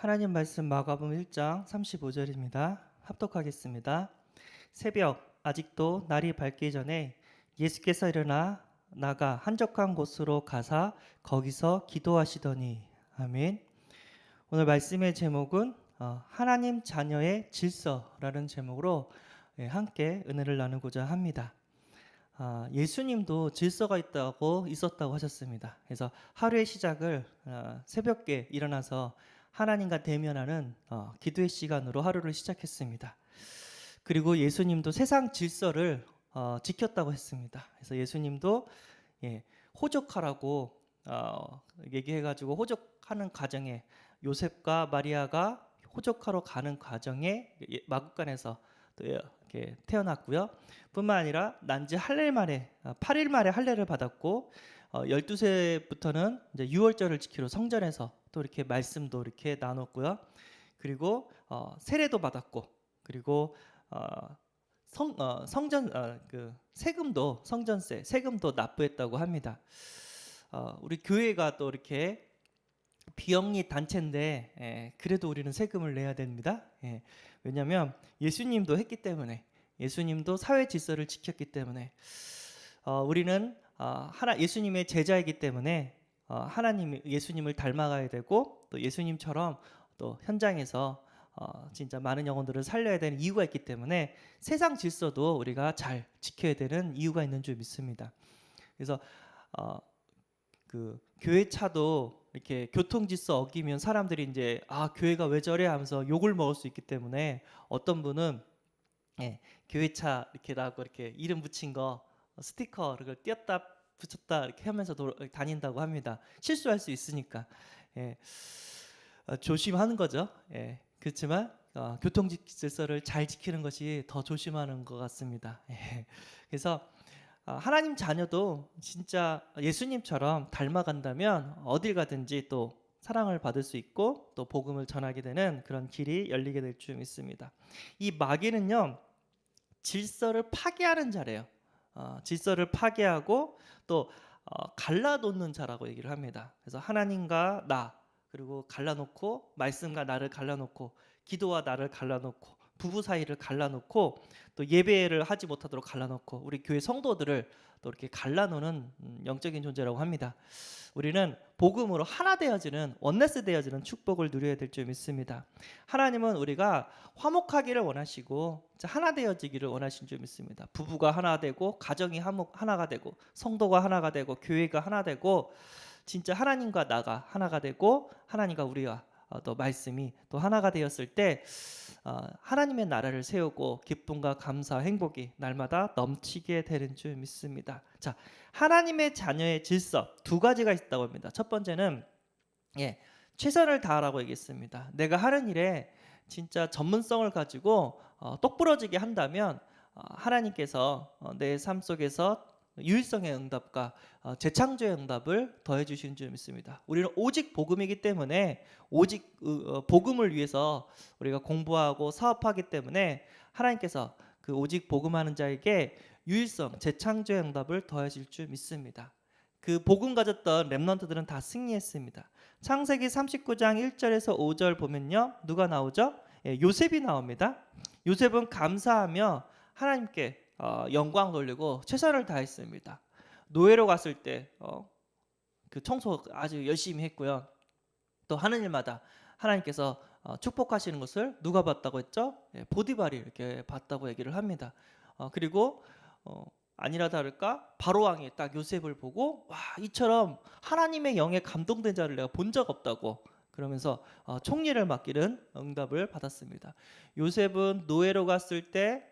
하나님 말씀 마가복음 1장 35절입니다. 합독하겠습니다. 새벽 아직도 날이 밝기 전에 예수께서 일어나 나가 한적한 곳으로 가사 거기서 기도하시더니. 아멘. 오늘 말씀의 제목은 하나님 자녀의 질서라는 제목으로 함께 은혜를 나누고자 합니다. 예수님도 질서가 있었다고 하셨습니다. 그래서 하루의 시작을 새벽에 일어나서 하나님과 대면하는 기도의 시간으로 하루를 시작했습니다. 그리고 예수님도 세상 질서를 지켰다고 했습니다. 그래서 예수님도 호적하라고 얘기해가지고 호적하는 과정에 요셉과 마리아가 호적하러 가는 과정에 마구간에서 또 이렇게 태어났고요. 뿐만 아니라 난지 8일 만에 할례를 받았고 12세부터는 이제 유월절을 지키러 성전에서 또 이렇게 말씀도 이렇게 나눴고요. 그리고 세례도 받았고, 그리고 세금도 성전세 세금도 납부했다고 합니다. 우리 교회가 또 이렇게 비영리 단체인데 그래도 우리는 세금을 내야 됩니다. 왜냐하면 예수님도 했기 때문에, 예수님도 사회 질서를 지켰기 때문에, 우리는 예수님의 제자이기 때문에 예수님을 닮아가야 되고, 또 예수님처럼 또 현장에서 진짜 많은 영혼들을 살려야 되는 이유가 있기 때문에 세상 질서도 우리가 잘 지켜야 되는 이유가 있는 줄 믿습니다. 그래서 그 교회 차도 이렇게 교통 질서 어기면 사람들이 이제 교회가 왜 저래 하면서 욕을 먹을 수 있기 때문에, 어떤 분은 교회 차 이렇게라고 이렇게 이름 붙인 거 스티커 그걸 띄었다 붙였다 이렇게 하면서 다닌다고 합니다. 실수할 수 있으니까 조심하는 거죠. 그렇지만 교통 질서를 잘 지키는 것이 더 조심하는 것 같습니다. 그래서 하나님 자녀도 진짜 예수님처럼 닮아간다면 어딜 가든지 또 사랑을 받을 수 있고 또 복음을 전하게 되는 그런 길이 열리게 될 줄 믿습니다. 이 마귀는요, 질서를 파괴하는 자래요. 질서를 파괴하고 또 갈라놓는 자라고 얘기를 합니다. 그래서 하나님과 나, 그리고 갈라놓고, 말씀과 나를 갈라놓고, 기도와 나를 갈라놓고, 부부 사이를 갈라놓고, 또 예배를 하지 못하도록 갈라놓고, 우리 교회 성도들을 또 이렇게 갈라놓는 영적인 존재라고 합니다. 우리는 복음으로 하나 되어지는, 원네스 되어지는 축복을 누려야 될 줄 믿습니다. 하나님은 우리가 화목하기를 원하시고 하나 되어지기를 원하신 줄 믿습니다. 부부가 하나 되고, 가정이 하나가 되고, 성도가 하나가 되고, 교회가 하나 되고, 진짜 하나님과 나가 하나가 되고, 하나님과 우리와 또 말씀이 또 하나가 되었을 때 하나님의 나라를 세우고 기쁨과 감사, 행복이 날마다 넘치게 되는 줄 믿습니다. 자, 하나님의 자녀의 질서 두 가지가 있다고 합니다. 첫 번째는 최선을 다하라고 얘기했습니다. 내가 하는 일에 진짜 전문성을 가지고 똑부러지게 한다면 하나님께서 내 삶 속에서 유일성의 응답과 재창조의 응답을 더해 주시는 줄 믿습니다. 우리는 오직 복음이기 때문에, 오직 복음을 위해서 우리가 공부하고 사업하기 때문에 하나님께서 그 오직 복음하는 자에게 유일성, 재창조의 응답을 더해 줄 줄 믿습니다. 그 복음 가졌던 렘넌트들은 다 승리했습니다. 창세기 39장 1절에서 5절 보면요, 누가 나오죠? 요셉이 나옵니다. 요셉은 감사하며 하나님께 영광 돌리고 최선을 다했습니다. 노예로 갔을 때 그 청소 아주 열심히 했고요. 또 하는 일마다 하나님께서 축복하시는 것을 누가 봤다고 했죠? 보디발이 이렇게 봤다고 얘기를 합니다. 그리고 아니라 다를까 바로 왕이 딱 요셉을 보고, 와, 이처럼 하나님의 영에 감동된 자를 내가 본 적 없다고 그러면서 총리를 맡기는 응답을 받았습니다. 요셉은 노예로 갔을 때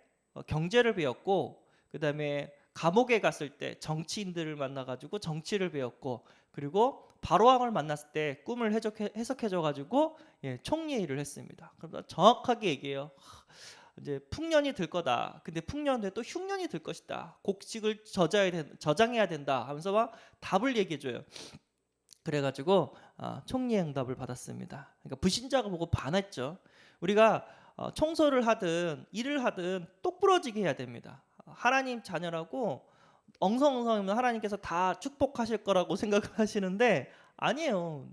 경제를 배웠고, 그 다음에 감옥에 갔을 때 정치인들을 만나가지고 정치를 배웠고, 그리고 바로왕을 만났을 때 꿈을 해석해줘가지고 총리의 일을 했습니다. 그럼 정확하게 얘기해요. 이제 풍년이 들 거다. 근데 풍년 후에 또 흉년이 들 것이다. 곡식을 저장해야 된다 하면서 막 답을 얘기해줘요. 그래가지고 총리의 응답을 받았습니다. 그러니까 불신자가 보고 반했죠. 우리가 청소를 하든 일을 하든 똑부러지게 해야 됩니다. 하나님 자녀라고 엉성엉성하면 하나님께서 다 축복하실 거라고 생각을 하시는데 아니에요.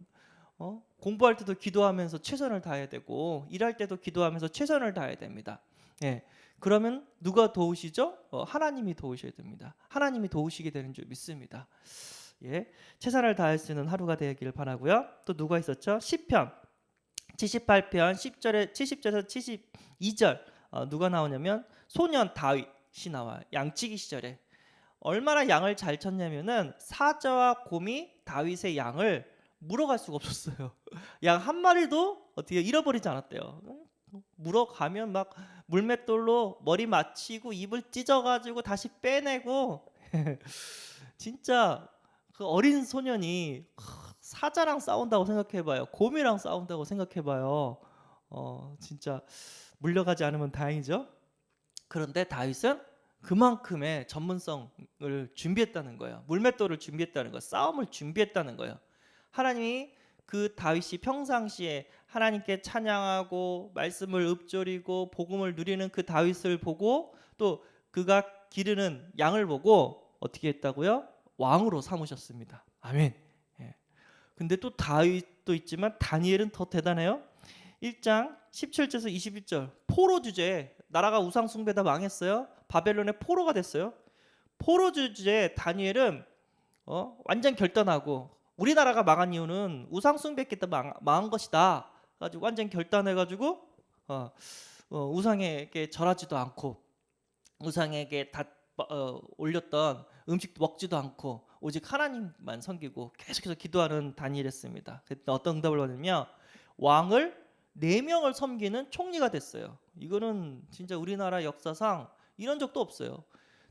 공부할 때도 기도하면서 최선을 다해야 되고 일할 때도 기도하면서 최선을 다해야 됩니다. 예. 그러면 누가 도우시죠? 하나님이 도우셔야 됩니다. 하나님이 도우시게 되는 줄 믿습니다. 예. 최선을 다할 수 있는 하루가 되길 바라고요. 또 누가 있었죠? 시편 78편 10절에 70절에서 72절 누가 나오냐면 소년 다윗이 나와요. 양치기 시절에 얼마나 양을 잘 쳤냐면은 사자와 곰이 다윗의 양을 물어갈 수가 없었어요. 양 한 마리도 어떻게 잃어버리지 않았대요. 물어가면 막 물맷돌로 머리 맞히고 입을 찢어가지고 다시 빼내고 진짜 그 어린 소년이 사자랑 싸운다고 생각해봐요. 곰이랑 싸운다고 생각해봐요. 진짜 물려가지 않으면 다행이죠. 그런데 다윗은 그만큼의 전문성을 준비했다는 거예요. 물맷돌을 준비했다는 거예요. 싸움을 준비했다는 거예요. 하나님이 그 다윗이 평상시에 하나님께 찬양하고 말씀을 읊조리고 복음을 누리는 그 다윗을 보고 또 그가 기르는 양을 보고 어떻게 했다고요? 왕으로 삼으셨습니다. 아멘. 예. 근데 또 다윗도 있지만 다니엘은 더 대단해요. 1장 17절에서 21절 포로 주제에 나라가 우상 숭배다 망했어요. 바벨론의 포로가 됐어요. 포로 주제에 다니엘은 완전 결단하고 우리나라가 망한 이유는 우상 숭배했기 때문에 망한 것이다. 가지고 완전 결단해가지고 우상에게 절하지도 않고 우상에게 올렸던 음식도 먹지도 않고 오직 하나님만 섬기고 계속해서 기도하는 다니엘이었습니다. 그때 어떤 응답을 받으며 왕을 4명을 섬기는 총리가 됐어요. 이거는 진짜 우리나라 역사상 이런 적도 없어요.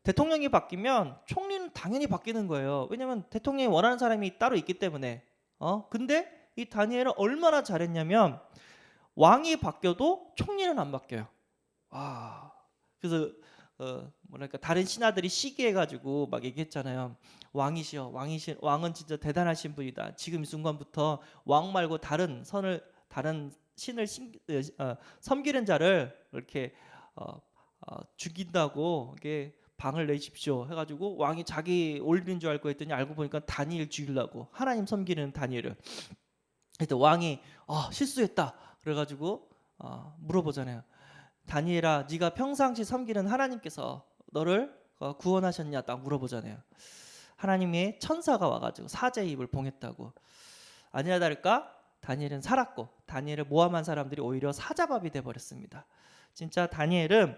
대통령이 바뀌면 총리는 당연히 바뀌는 거예요. 왜냐하면 대통령이 원하는 사람이 따로 있기 때문에. 근데 이 다니엘은 얼마나 잘했냐면 왕이 바뀌어도 총리는 안 바뀌어요. 그래서 뭐랄까 다른 신하들이 시기해가지고 막 얘기했잖아요. 왕이시여, 왕은 진짜 대단하신 분이다. 지금 이 순간부터 왕 말고 다른 신을 섬기는 자를 이렇게 죽인다고 이게 방을 내십시오 해가지고 왕이 자기 올린 줄 알고 했더니 알고 보니까 다니엘 죽이려고 하나님 섬기는 다니엘을. 그때 왕이 실수했다 그래가지고 물어보잖아요. 다니엘아, 네가 평상시 섬기는 하나님께서 너를 구원하셨냐 딱 물어보잖아요. 하나님의 천사가 와가지고 사자의 입을 봉했다고. 아니나 다를까 다니엘은 살았고 다니엘을 모함한 사람들이 오히려 사자밥이 돼버렸습니다. 진짜 다니엘은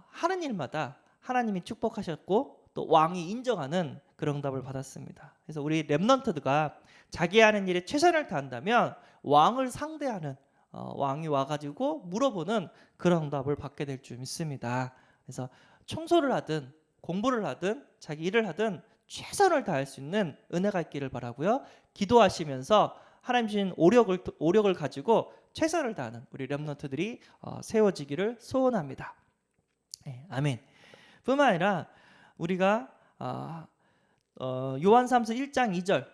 하는 일마다 하나님이 축복하셨고 또 왕이 인정하는 그런 응답을 받았습니다. 그래서 우리 렘넌트가 자기 하는 일에 최선을 다한다면 왕을 상대하는 왕이 와가지고 물어보는 그런 응답을 받게 될 줄 믿습니다. 그래서 청소를 하든 공부를 하든 자기 일을 하든 최선을 다할 수 있는 은혜가 있기를 바라고요. 기도하시면서 하나님 주신 오력을 가지고 최선을 다하는 우리 렘넌트들이 세워지기를 소원합니다. 네, 아멘. 뿐만 아니라 우리가 요한삼서 1장 2절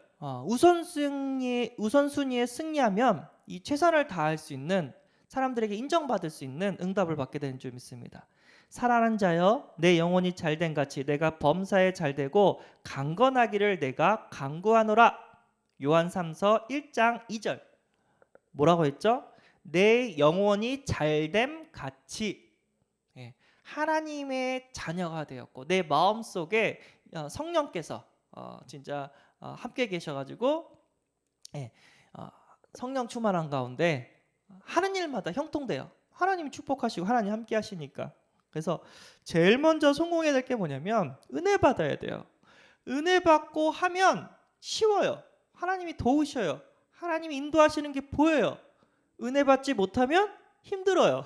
우선순위에 승리하면 이 최선을 다할 수 있는 사람들에게 인정받을 수 있는 응답을 받게 되는 줄 믿습니다. 살아난 자여 내 영혼이 잘된 같이 내가 범사에 잘되고 강건하기를 내가 강구하노라. 요한삼서 1장 2절 뭐라고 했죠? 내 영혼이 잘됨 같이 하나님의 자녀가 되었고 내 마음속에 성령께서 진짜 함께 계셔가지고 성령 충만한 가운데 하는 일마다 형통돼요. 하나님이 축복하시고 하나님 함께 하시니까. 그래서 제일 먼저 성공해야 될 게 뭐냐면 은혜 받아야 돼요. 은혜 받고 하면 쉬워요. 하나님이 도우셔요. 하나님이 인도하시는 게 보여요. 은혜 받지 못하면 힘들어요.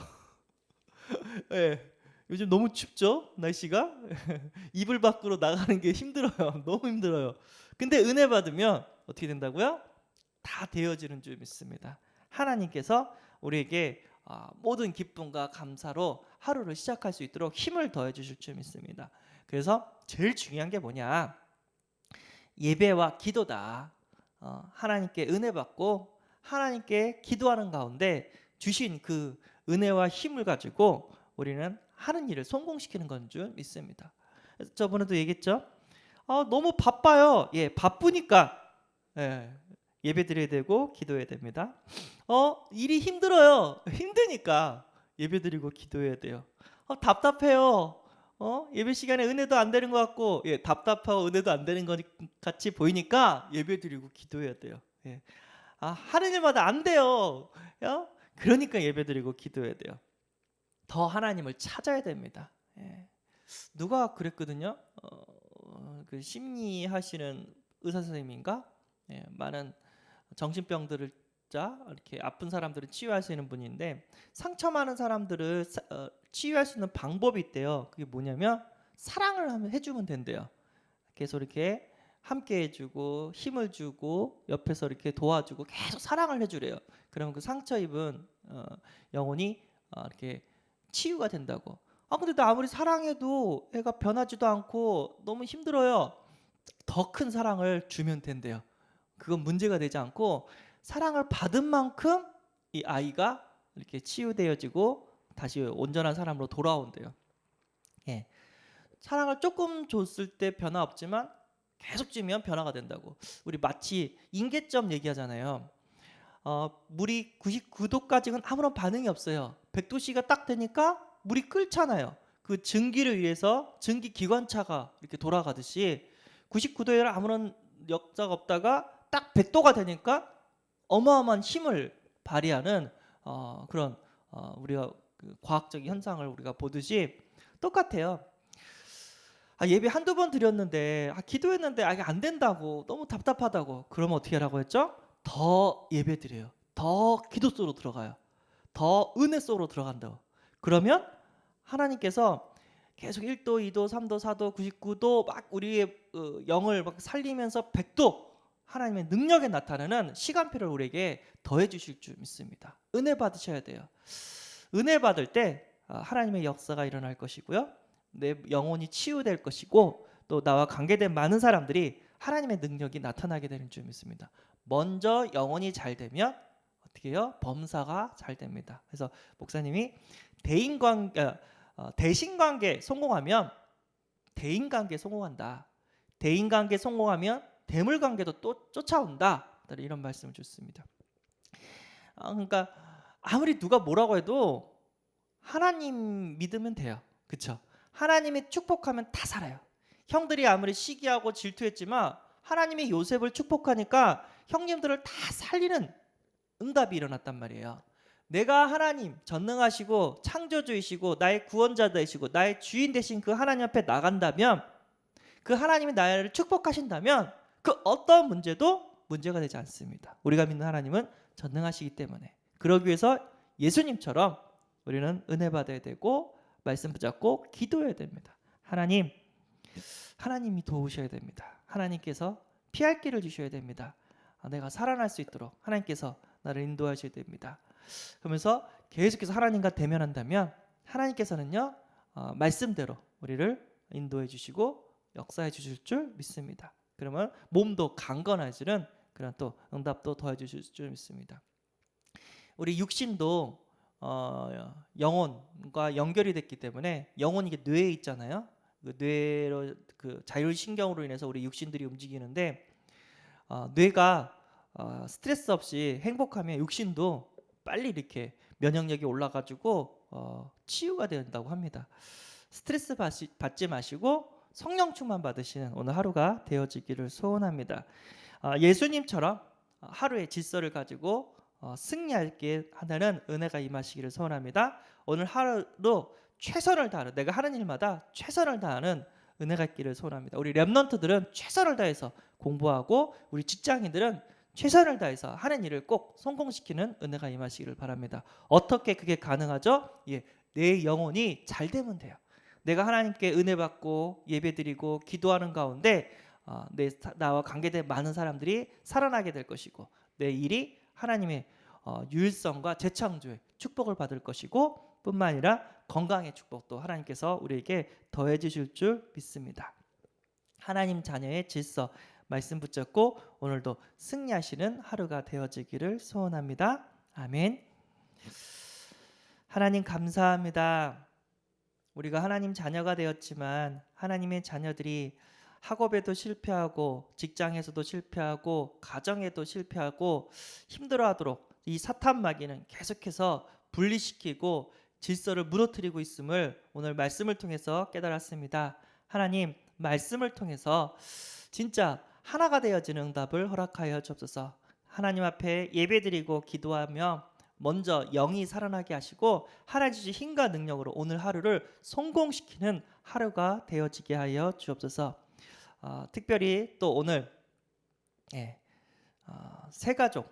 네. 요즘 너무 춥죠? 날씨가 이불 밖으로 나가는 게 힘들어요. 너무 힘들어요. 근데 은혜 받으면 어떻게 된다고요? 다 되어지는 줄 믿습니다. 하나님께서 우리에게 모든 기쁨과 감사로 하루를 시작할 수 있도록 힘을 더해 주실 줄 믿습니다. 그래서 제일 중요한 게 뭐냐? 예배와 기도다. 하나님께 은혜 받고 하나님께 기도하는 가운데 주신 그 은혜와 힘을 가지고 우리는 하는 일을 성공시키는 건 줄 믿습니다. 저번에도 얘기했죠. 너무 바빠요. 바쁘니까 예배드려야 되고 기도해야 됩니다. 일이 힘들어요. 힘드니까 예배드리고 기도해야 돼요. 답답해요. 예배 시간에 은혜도 안 되는 것 같고, 예, 답답하고 은혜도 안 되는 것 같이 보이니까 예배드리고 기도해야 돼요. 예. 하는 일마다 안 돼요. 그러니까 예배드리고 기도해야 돼요. 더 하나님을 찾아야 됩니다. 예. 누가 그랬거든요. 그 심리하시는 의사 선생님인가? 예, 많은 정신병들을 이렇게 아픈 사람들을 치유하시는 분인데, 상처 많은 사람들을 치유할 수 있는 방법이 있대요. 그게 뭐냐면 사랑을 해주면 된대요. 계속 이렇게 함께 해주고 힘을 주고 옆에서 이렇게 도와주고 계속 사랑을 해주래요. 그러면 그 상처 입은 영혼이 이렇게 치유가 된다고. 근데 나 아무리 사랑해도 애가 변하지도 않고 너무 힘들어요. 더 큰 사랑을 주면 된대요. 그건 문제가 되지 않고 사랑을 받은 만큼 이 아이가 이렇게 치유되어지고 다시 온전한 사람으로 돌아온대요. 예. 사랑을 조금 줬을 때 변화 없지만 계속 주면 변화가 된다고. 우리 마치 인계점 얘기하잖아요. 물이 99도까지는 아무런 반응이 없어요. 100도씨가 딱 되니까 물이 끓잖아요. 그 증기를 위해서 증기 기관차가 이렇게 돌아가듯이 99도에 아무런 역사가 없다가 딱 100도가 되니까 어마어마한 힘을 발휘하는 그런 우리가 그 과학적인 현상을 우리가 보듯이 똑같아요. 예배 한두 번 드렸는데 기도했는데 이게 안 된다고, 너무 답답하다고, 그러면 어떻게 하라고 했죠? 더 예배 드려요. 더 기도 속으로 들어가요. 더 은혜 속으로 들어간다고. 그러면 하나님께서 계속 1도, 2도, 3도, 4도, 99도 막 우리의 영을 막 살리면서 100도 하나님의 능력에 나타나는 시간표를 우리에게 더해 주실 줄 믿습니다. 은혜 받으셔야 돼요. 은혜 받을 때 하나님의 역사가 일어날 것이고요. 내 영혼이 치유될 것이고, 또 나와 관계된 많은 사람들이 하나님의 능력이 나타나게 되는 줄 믿습니다. 먼저 영혼이 잘 되면 어떻게 해요? 범사가 잘 됩니다. 그래서 목사님이 대신관계 성공하면 대인관계 성공한다. 대인관계 성공하면 대물관계도 또 쫓아온다. 이런 말씀을 주셨습니다. 그러니까 아무리 누가 뭐라고 해도 하나님 믿으면 돼요. 그렇죠? 하나님이 축복하면 다 살아요. 형들이 아무리 시기하고 질투했지만 하나님이 요셉을 축복하니까 형님들을 다 살리는 응답이 일어났단 말이에요. 내가 하나님 전능하시고 창조주이시고 나의 구원자 되시고 나의 주인 되신 그 하나님 앞에 나간다면, 그 하나님이 나를 축복하신다면 그 어떤 문제도 문제가 되지 않습니다. 우리가 믿는 하나님은 전능하시기 때문에. 그러기 위해서 예수님처럼 우리는 은혜 받아야 되고 말씀 붙잡고 기도해야 됩니다. 하나님이 도우셔야 됩니다. 하나님께서 피할 길을 주셔야 됩니다. 내가 살아날 수 있도록 하나님께서 나를 인도하셔야 됩니다. 그러면서 계속해서 하나님과 대면한다면 하나님께서는요, 말씀대로 우리를 인도해 주시고 역사해 주실 줄 믿습니다. 그러면 몸도 강건해지는 그런 또 응답도 더해 주실 줄 믿습니다. 우리 육신도 영혼과 연결이 됐기 때문에, 영혼이 뇌에 있잖아요. 그 뇌로 그 자율신경으로 인해서 우리 육신들이 움직이는데, 뇌가 스트레스 없이 행복하면 육신도 빨리 이렇게 면역력이 올라가지고 치유가 된다고 합니다. 스트레스 받지 마시고 성령 충만 받으시는 오늘 하루가 되어지기를 소원합니다. 예수님처럼 하루의 질서를 가지고 승리하게 하는 은혜가 임하시기를 소원합니다. 오늘 하루도 최선을 다하는, 내가 하는 일마다 최선을 다하는 은혜가 있기를 소원합니다. 우리 렘넌트들은 최선을 다해서 공부하고, 우리 직장인들은 최선을 다해서 하는 일을 꼭 성공시키는 은혜가 임하시기를 바랍니다. 어떻게 그게 가능하죠? 내 영혼이 잘 되면 돼요. 내가 하나님께 은혜 받고 예배드리고 기도하는 가운데 나와 관계된 많은 사람들이 살아나게 될 것이고, 내 일이 하나님의 유일성과 재창조의 축복을 받을 것이고, 뿐만 아니라 건강의 축복도 하나님께서 우리에게 더해 주실 줄 믿습니다. 하나님 자녀의 질서 말씀 붙잡고 오늘도 승리하시는 하루가 되어지기를 소원합니다. 아멘. 하나님 감사합니다. 우리가 하나님 자녀가 되었지만 하나님의 자녀들이 학업에도 실패하고 직장에서도 실패하고 가정에도 실패하고 힘들어하도록 이 사탄 마귀는 계속해서 분리시키고 질서를 무너뜨리고 있음을 오늘 말씀을 통해서 깨달았습니다. 하나님, 말씀을 통해서 진짜 하나가 되어지는 응답을 허락하여 주옵소서. 하나님 앞에 예배드리고 기도하며 먼저 영이 살아나게 하시고 하나님 주신 힘과 능력으로 오늘 하루를 성공시키는 하루가 되어지게 하여 주옵소서. 특별히 또 오늘 새가족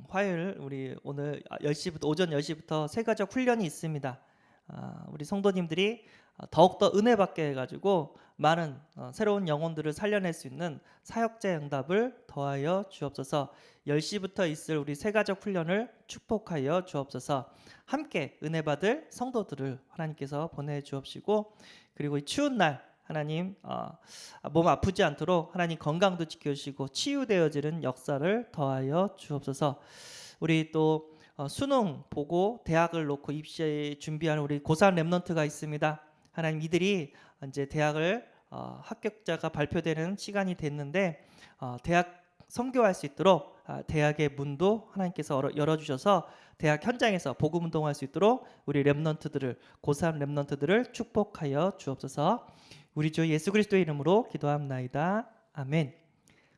화요일 우리 오늘 10시부터 오전 10시부터 새가족 훈련이 있습니다. 우리 성도님들이 더욱더 은혜 받게 해가지고 많은 새로운 영혼들을 살려낼 수 있는 사역자 응답을 더하여 주옵소서. 10시부터 있을 우리 새가족 훈련을 축복하여 주옵소서. 함께 은혜 받을 성도들을 하나님께서 보내주옵시고, 그리고 이 추운 날 하나님 몸 아프지 않도록 하나님 건강도 지켜주시고 치유되어지는 역사를 더하여 주옵소서. 우리 또 수능 보고 대학을 놓고 입시 준비하는 우리 고3 랩런트가 있습니다. 하나님, 이들이 이제 대학을 합격자가 발표되는 시간이 됐는데 대학 선교할 수 있도록 대학의 문도 하나님께서 열어주셔서 대학 현장에서 복음 운동할 수 있도록 우리 랩런트들을, 고3 랩런트들을 축복하여 주옵소서. 우리 주 예수 그리스도의 이름으로 기도합나이다. 아멘.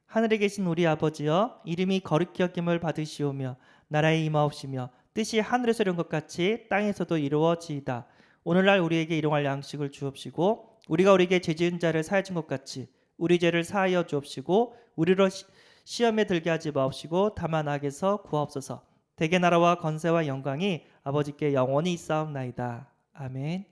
하늘에 계신 우리 아버지여, 이름이 거룩히 여김을 받으시오며 나라의 임하옵시며 뜻이 하늘에서 이룬 것 같이 땅에서도 이루어지이다. 오늘날 우리에게 일용할 양식을 주옵시고 우리가 우리에게 죄 지은 자를 사하여 준 것 같이 우리 죄를 사하여 주옵시고 우리로 시험에 들게 하지 마옵시고 다만 악에서 구하옵소서. 대개 나라와 권세와 영광이 아버지께 영원히 있사옵나이다. 아멘.